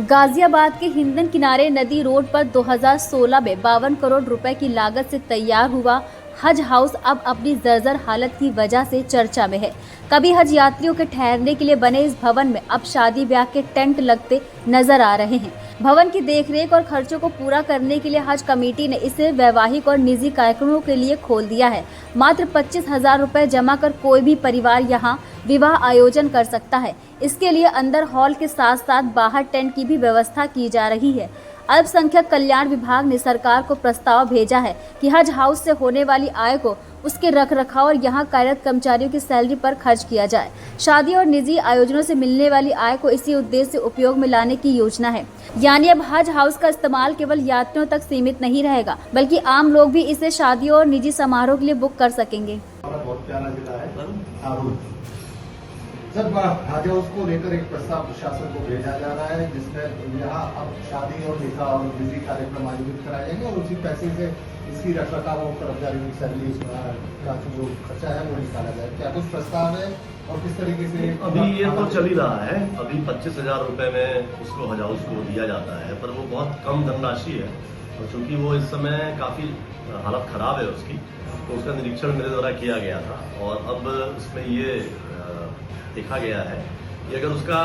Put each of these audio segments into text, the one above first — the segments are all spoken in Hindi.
गाजियाबाद के हिंदन किनारे नदी रोड पर 2016 में 52 करोड़ रुपए की लागत से तैयार हुआ हज हाउस अब अपनी जर्जर हालत की वजह से चर्चा में है। कभी हज यात्रियों के ठहरने के लिए बने इस भवन में अब शादी ब्याह के टेंट लगते नजर आ रहे हैं। भवन की देखरेख और खर्चों को पूरा करने के लिए हज कमेटी ने इसे वैवाहिक और निजी कार्यक्रमों के लिए खोल दिया है। मात्र 25,000 रुपए जमा कर कोई भी परिवार यहां विवाह आयोजन कर सकता है। इसके लिए अंदर हॉल के साथ साथ बाहर टेंट की भी व्यवस्था की जा रही है। अल्पसंख्यक कल्याण विभाग ने सरकार को प्रस्ताव भेजा है कि हज हाउस से होने वाली आय को उसके रखरखाव और यहाँ कार्यरत कर्मचारियों की सैलरी पर खर्च किया जाए। शादी और निजी आयोजनों से मिलने वाली आय को इसी उद्देश्य से उपयोग में लाने की योजना है। यानी अब हज हाउस का इस्तेमाल केवल यात्रियों तक सीमित नहीं रहेगा, बल्कि आम लोग भी इसे शादियों और निजी समारोह के लिए बुक कर सकेंगे। बहुत प्यारा जिला है। जब हज हाउस को लेकर एक प्रस्ताव प्रशासन को भेजा जा रहा है, जिसमें यहाँ अब शादी और निकाह और निजी कार्यक्रम आयोजित कराए जाएंगे और उसी पैसे से इसकी रखरखाव और कर्मचारियों की सैलरी का जो खर्चा है वो निकाला जाए। क्या कुछ प्रस्ताव है और किस तरीके से? अभी ये तो चल ही रहा है। अभी 25,000 रुपए में उसको हज हाउस को दिया जाता है, पर वो बहुत कम धनराशि है और चूंकि वो इस समय काफी हालत खराब है उसकी, तो उसका निरीक्षण मेरे द्वारा किया गया था और अब उसमें ये देखा गया है कि अगर उसका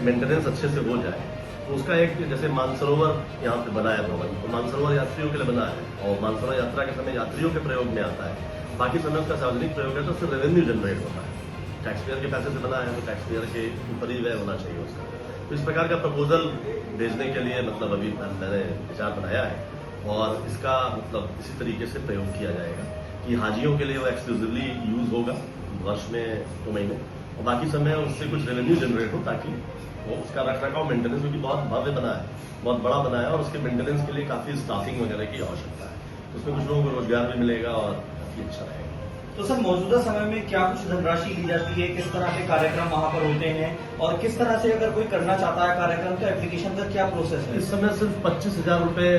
मेंटेनेंस अच्छे से हो जाए तो उसका एक जैसे मानसरोवर यहाँ पे बना है भवन, तो मानसरोवर यात्रियों के लिए बना है और मानसरोवर यात्रा के समय यात्रियों के प्रयोग में आता है। बाकी समय उसका सार्वजनिक प्रयोग है तो उससे रेवेन्यू जनरेट होता है। टैक्स पेयर के पैसे से बना है तो टैक्स पेयर के ऊपर ही व्यय होना चाहिए उसका। तो इस प्रकार का प्रपोजल भेजने के लिए मतलब अभी मैंने विचार बनाया है और इसका मतलब इसी तरीके से प्रयोग किया जाएगा कि हाजियों के लिए वो एक्सक्लूसिवली यूज होगा वर्ष में 2 महीने और बाकी समय उससे कुछ रेवेन्यू जनरेट हो ताकि वो उसका रखरखाव मेंटेनेंस, क्योंकि बहुत भव्य बना है, बहुत बड़ा बना है और उसके मेंटेनेंस के लिए काफी स्टाफिंग वगैरह की आवश्यकता है। उसमें कुछ लोगों को रोजगार भी मिलेगा और काफी अच्छा रहेगा। तो सर, मौजूदा समय में क्या कुछ धनराशि ली जाती है, किस तरह के कार्यक्रम वहाँ पर होते हैं और किस तरह से अगर कोई करना चाहता है कार्यक्रम तो एप्लीकेशन का क्या प्रोसेस है? इस समय सिर्फ 25,000 रुपए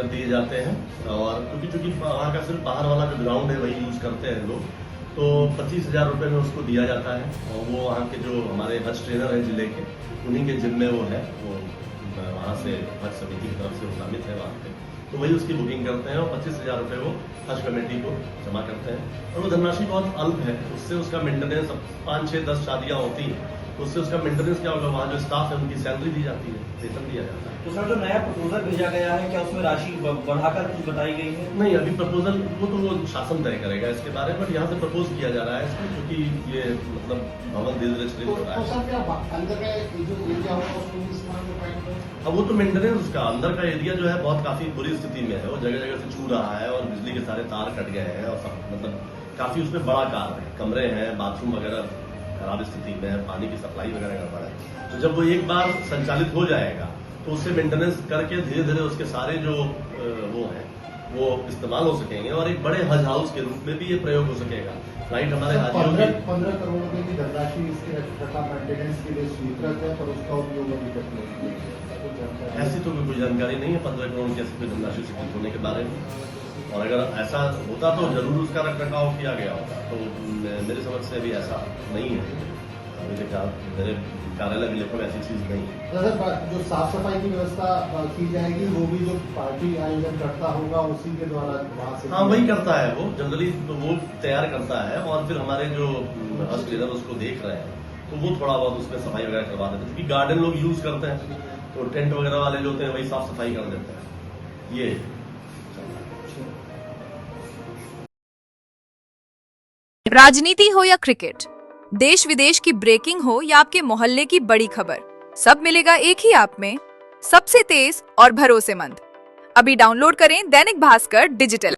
दिए जाते हैं और क्योंकि वहाँ का सिर्फ बाहर वाला जो ग्राउंड है वही यूज करते हैं लोग, तो 25,000 रुपए में उसको दिया जाता है और वो वहाँ के जो हमारे हज ट्रेनर हैं जिले के, उन्हीं के जिम में वो है, वो वहाँ से हज समिति की तरफ से वो नामित है वहाँ पे, तो वही उसकी बुकिंग करते हैं और 25,000 रुपए वो हज कमेटी को जमा करते हैं और वो धनराशि बहुत अल्प है। उससे उसका मेंटेनेंस 5, 6, 10 शादियाँ होती हैं तो उससे उसका मेंटेनेंस क्या होगा, वहाँ जो स्टाफ है उनकी सैलरी दी जाती है, वेतन दिया जाता है। तो सर, जो नया प्रपोजल भेजा गया है क्या उसमें राशि बढ़ाकर कुछ बताई गई है? नहीं, अभी प्रपोजल वो शासन तय करेगा इसके बारे में, बट यहाँ से प्रपोज किया जा रहा है इसमें, क्योंकि ये मतलब भवन धीरे धीरे शुरू हो रहा है। अब वो तो मेंटेनेंस उसका अंदर का एरिया जो है बहुत काफी बुरी स्थिति में है, वो जगह जगह से छू रहा है और बिजली के सारे तार कट गए हैं और सब मतलब काफी उसमें बड़ा कार्य है, कमरे हैं, बाथरूम वगैरह खराब स्थिति में है, पानी की सप्लाई वगैरह गड़बड़ है। तो जब वो एक बार संचालित हो जाएगा तो उससे मेंटेनेंस करके धीरे धीरे उसके सारे जो वो हैं वो इस्तेमाल हो सकेंगे और एक बड़े हज हाउस के रूप में भी ये प्रयोग हो सकेगा। फ्लाइट हमारे हाजियों की 15 करोड़ रुपए की धनराशि इसके रखरखाव मेंटेनेंस के लिए स्वीकृत है, पर उसका उपयोग अभी तक नहीं किया। ऐसी तो कोई जानकारी नहीं है 15 करोड़ की ऐसी कोई धनराशि स्वीकृत होने के बारे में, और अगर ऐसा होता तो जरूर उसका रखरखाव किया गया होता। तो मेरे समझ से अभी ऐसा नहीं है, अभी तक मेरे कार्यालय में ऐसी चीज नहीं है। जो साफ सफाई की व्यवस्था की जाएगी वो भी जो पार्टी आयोजन करता होगा उसी के द्वारा वहाँ से? हाँ, वही करता है वो जनरली, तो वो तैयार करता है और फिर हमारे जो हज ट्रेनर उसको देख रहे हैं तो वो थोड़ा बहुत उसमें सफाई वगैरह करवा देते हैं, क्योंकि गार्डन लोग यूज करते हैं तो टेंट वगैरह वाले जो होते हैं वही साफ सफाई कर देते हैं। ये राजनीति हो या क्रिकेट, देश विदेश की ब्रेकिंग हो या आपके मोहल्ले की बड़ी खबर, सब मिलेगा एक ही ऐप में, सबसे तेज और भरोसेमंद। अभी डाउनलोड करें दैनिक भास्कर डिजिटल।